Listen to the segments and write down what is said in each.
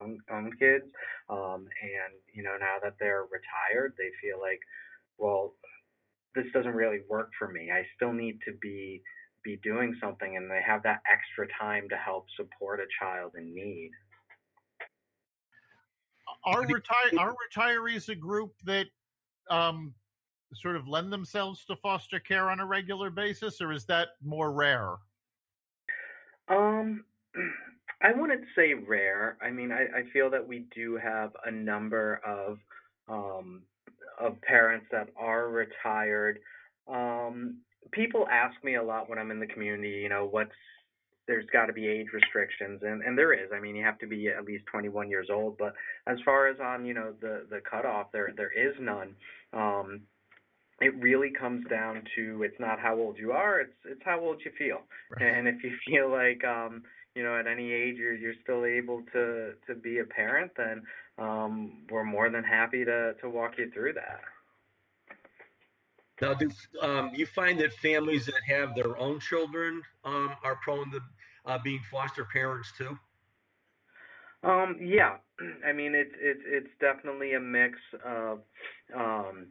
own kids, and now that they're retired, they feel like, well, this doesn't really work for me. I still need to be doing something, and they have that extra time to help support a child in need. Are retirees a group that um, sort of lend themselves to foster care on a regular basis, or is that more rare? Um, I wouldn't say rare. I mean, I feel that we do have a number um of parents that are retired. People ask me a lot when I'm in the community, what's there's got to be age restrictions, and there is. I mean, you have to be at least 21 years old, but as far as on, the cutoff, there is none. Um, it really comes down to, it's not how old you are, it's how old you feel. And if you feel like, at any age you're still able to be a parent, then we're more than happy to walk you through that. Now, do you find that families that have their own children are prone to being foster parents too? Yeah, I mean, it's definitely a mix of, um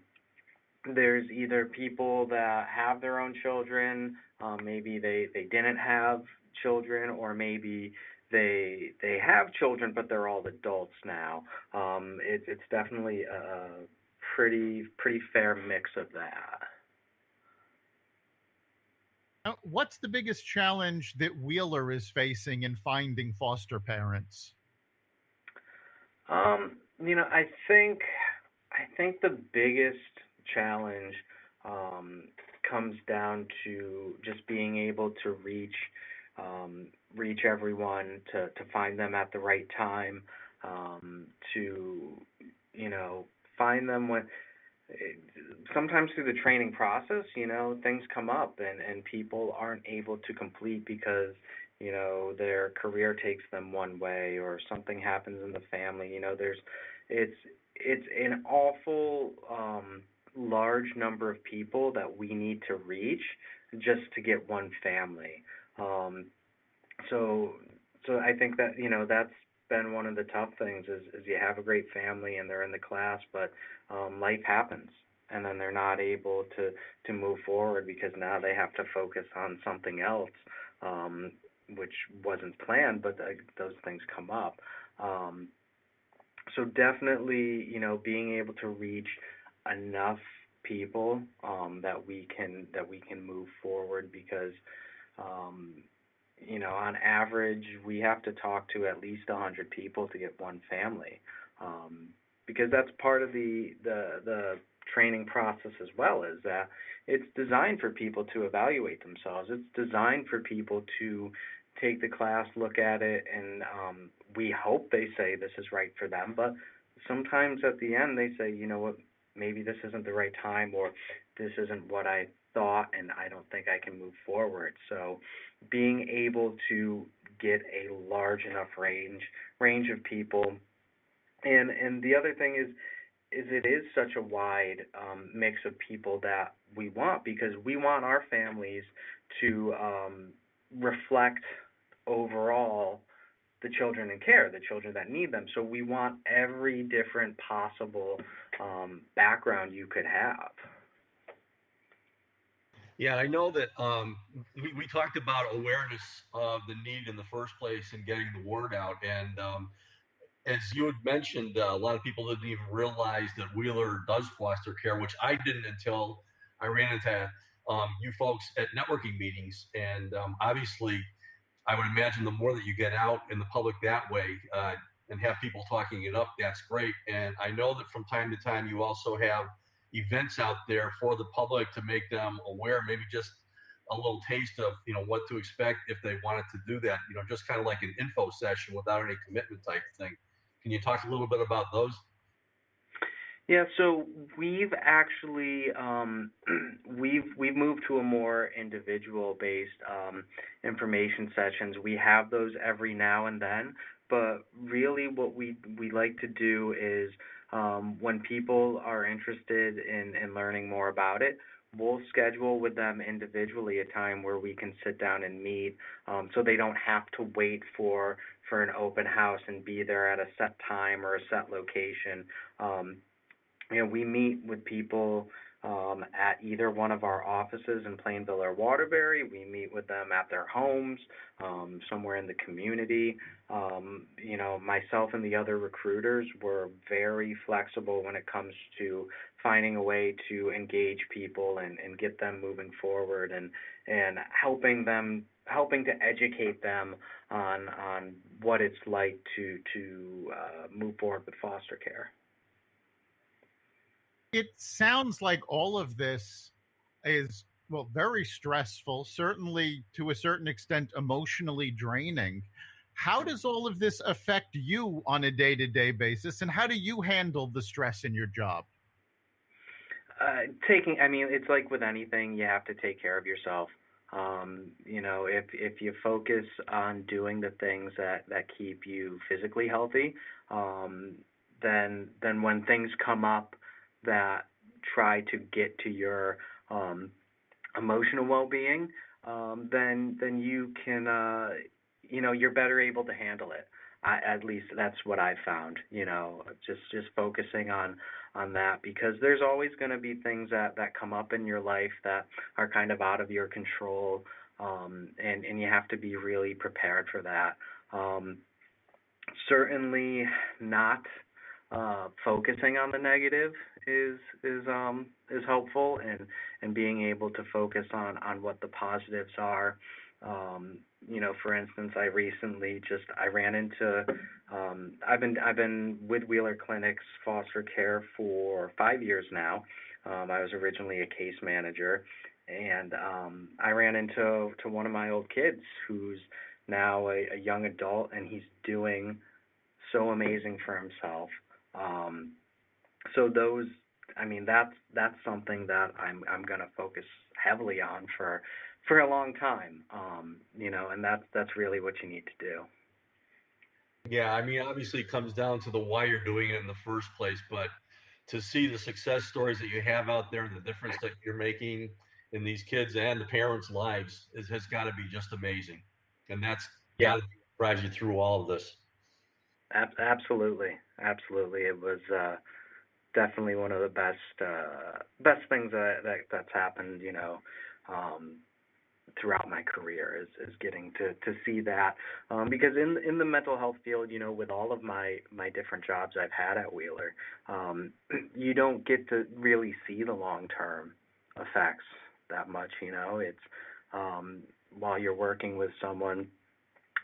there's either people that have their own children, maybe they didn't have children, or maybe they have children but they're all adults now. It's definitely a pretty fair mix of that. Now, what's the biggest challenge that Wheeler is facing in finding foster parents? I think the biggest challenge um, comes down to just being able to reach everyone, to find them at the right time, to find them when, sometimes through the training process, things come up, and people aren't able to complete because, their career takes them one way, or something happens in the family. It's it's an awful large number of people that we need to reach just to get one family. Um, so so I think that, that's been one of the tough things, is you have a great family and they're in the class, but life happens, and then they're not able to move forward because now they have to focus on something else, um, which wasn't planned, but those things come up. Um, so definitely, being able to reach enough people, that we can move forward, because um, on average, we have to talk to at least 100 people to get one family, um, because that's part of the training process as well. Is that it's designed for people to evaluate themselves. It's designed for people to take the class, look at it, and we hope they say this is right for them. But sometimes at the end, they say, you know what, maybe this isn't the right time, or this isn't what I thought, and I don't think I can move forward. So being able to get a large enough range of people, and the other thing is it is such a wide mix of people that we want, because we want our families to reflect overall the children in care, the children that need them. So we want every different possible background you could have. Yeah, I know that we talked about awareness of the need in the first place and getting the word out. And as you had mentioned, a lot of people didn't even realize that Wheeler does foster care, which I didn't until I ran into you folks at networking meetings. And obviously, I would imagine the more that you get out in the public that way and have people talking it up, that's great. And I know that from time to time you also have events out there for the public to make them aware, maybe just a little taste of what to expect if they wanted to do that. Just kind of like an info session without any commitment type thing. Can you talk a little bit about those? Yeah, so we've actually we've moved to a more individual based information sessions. We have those every now and then, but really what we like to do is, when people are interested in learning more about it, we'll schedule with them individually a time where we can sit down and meet, so they don't have to wait for for an open house and be there at a set time or a set location. We meet with people at either one of our offices in Plainville or Waterbury. We meet with them at their homes, somewhere in the community. Myself and the other recruiters were very flexible when it comes to finding a way to engage people and get them moving forward and helping to educate them on what it's like to move forward with foster care. It sounds like all of this is, well, very stressful, certainly to a certain extent emotionally draining. How does all of this affect you on a day-to-day basis, and how do you handle the stress in your job? It's like with anything, you have to take care of yourself. If you focus on doing the things that keep you physically healthy, then when things come up that try to get to your emotional well-being, then you can, you're better able to handle it. At least that's what I found. Just focusing on that, because there's always going to be things that come up in your life that are kind of out of your control, and you have to be really prepared for that. Certainly not focusing on the negative is helpful, and being able to focus on what the positives are. For instance, I recently I ran into I've been with Wheeler Clinic's foster care for 5 years now. I was originally a case manager, and I ran into one of my old kids who's now a young adult, and he's doing so amazing for himself. That's something that I'm going to focus heavily on for a long time. And that's really what you need to do. Yeah, obviously it comes down to the why you're doing it in the first place, but to see the success stories that you have out there and the difference that you're making in these kids and the parents' lives has got to be just amazing. And that's got to drive you through all of this. Absolutely. It was definitely one of the best things that's happened, throughout my career is getting to see that, because in the mental health field, with all of my different jobs I've had at Wheeler, you don't get to really see the long-term effects that much. It's while you're working with someone,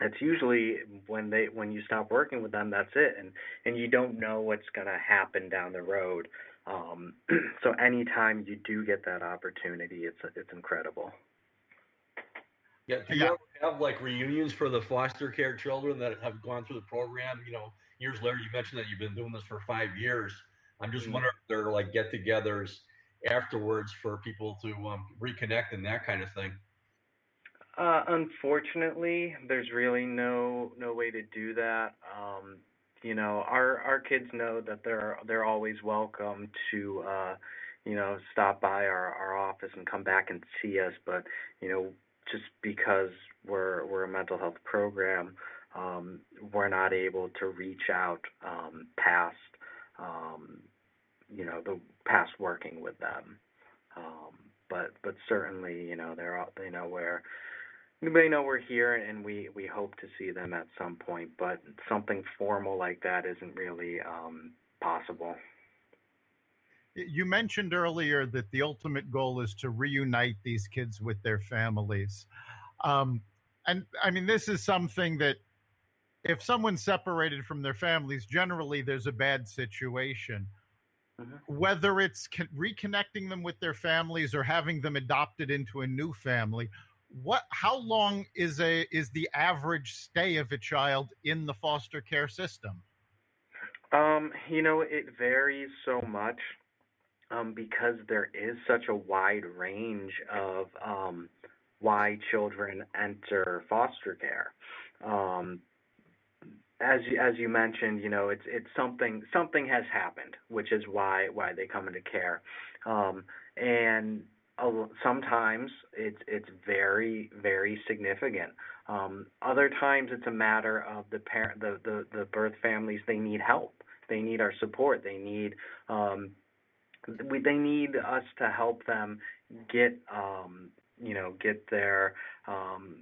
it's usually when you stop working with them, that's it, and you don't know what's going to happen down the road. So anytime you do get that opportunity, it's incredible. Yeah, do you ever have like reunions for the foster care children that have gone through the program? Years later, you mentioned that you've been doing this for 5 years. I'm just wondering if there are like get-togethers afterwards for people to reconnect and that kind of thing. Unfortunately, there's really no way to do that. Our kids know that they're always welcome to stop by our office and come back and see us, but just because we're a mental health program, we're not able to reach out past the past working with them. But certainly, they know we're here, and we hope to see them at some point. But something formal like that isn't really possible. You mentioned earlier that the ultimate goal is to reunite these kids with their families. And this is something that if someone's separated from their families, generally there's a bad situation. Mm-hmm. Whether it's reconnecting them with their families or having them adopted into a new family, how long is the average stay of a child in the foster care system? It varies so much, because there is such a wide range of why children enter foster care. As you mentioned, it's something has happened, which is why they come into care, and sometimes it's very, very significant. Other times it's a matter of the birth families, they need help. They need our support. They need us to help them get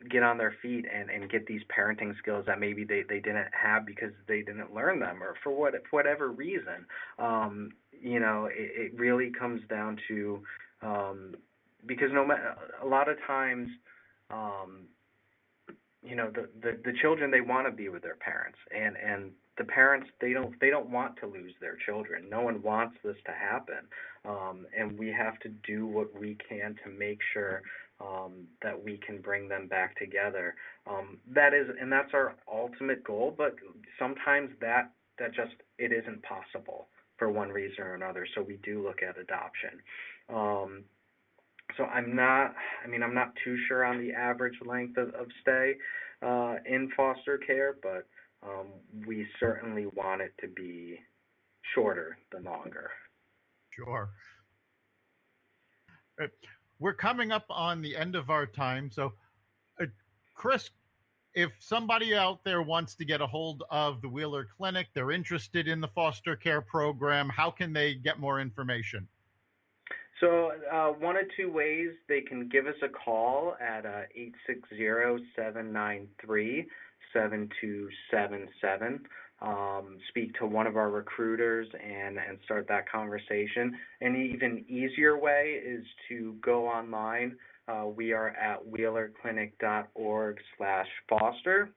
get on their feet and get these parenting skills that maybe they didn't have because they didn't learn them, or for whatever reason. It really comes down to, because a lot of times, the children, they want to be with their parents, and the parents, they don't want to lose their children. No one wants this to happen, and we have to do what we can to make sure that we can bring them back together. That's our ultimate goal. But sometimes that just, it isn't possible for one reason or another. So we do look at adoption. So I'm not too sure on the average length of stay in foster care, but we certainly want it to be shorter than longer. Sure. We're coming up on the end of our time. So, Chris, if somebody out there wants to get a hold of the Wheeler Clinic, they're interested in the foster care program, how can they get more information? So one of two ways: they can give us a call at 860-793-7277, speak to one of our recruiters and start that conversation. An even easier way is to go online. We are at wheelerclinic.org/foster.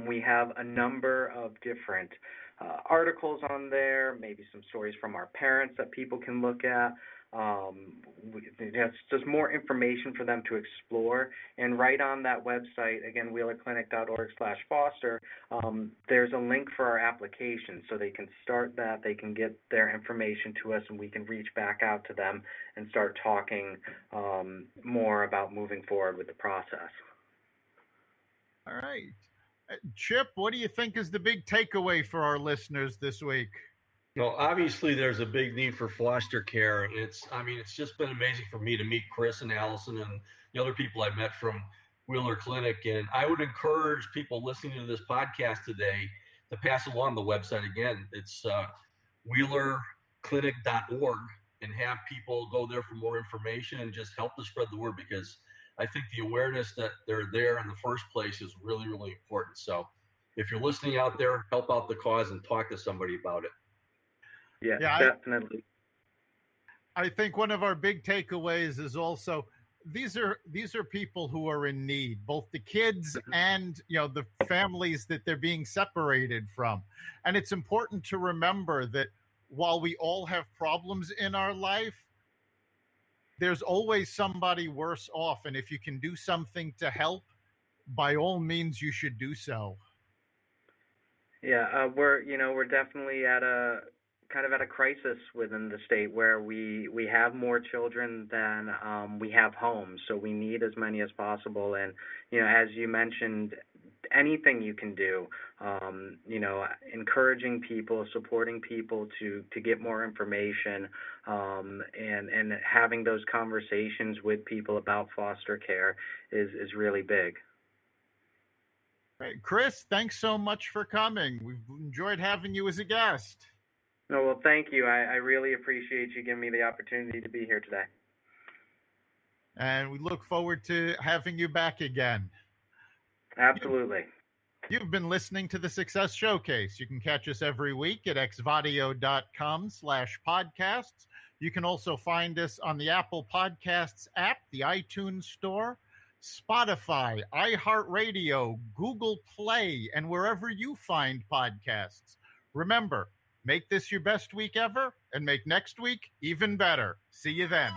We have a number of different articles on there, maybe some stories from our parents that people can look at. It's just more information for them to explore. And right on that website, again, wheelerclinic.org/foster, there's a link for our application, so they can start that, they can get their information to us, and we can reach back out to them and start talking more about moving forward with the process. All right. Chip, what do you think is the big takeaway for our listeners this week? Well, obviously, there's a big need for foster care. It's just been amazing for me to meet Chris and Allison and the other people I met from Wheeler Clinic. And I would encourage people listening to this podcast today to pass along the website again. It's wheelerclinic.org, and have people go there for more information and just help to spread the word, because I think the awareness that they're there in the first place is really, really important. So if you're listening out there, help out the cause and talk to somebody about it. Yeah, definitely. I think one of our big takeaways is also these are people who are in need, both the kids and the families that they're being separated from. And it's important to remember that while we all have problems in our life, there's always somebody worse off. And if you can do something to help, by all means, you should do so. Yeah, we're definitely at a crisis within the state where we have more children than we have homes, so we need as many as possible. And as you mentioned, anything you can do, encouraging people, supporting people to get more information, and having those conversations with people about foster care is really big. Right. Chris, thanks so much for coming. We've enjoyed having you as a guest. No, well, thank you. I really appreciate you giving me the opportunity to be here today. And we look forward to having you back again. Absolutely. You've been listening to the Success Showcase. You can catch us every week at xvadio.com/podcasts. You can also find us on the Apple Podcasts app, the iTunes Store, Spotify, iHeartRadio, Google Play, and wherever you find podcasts. Remember, make this your best week ever, and make next week even better. See you then.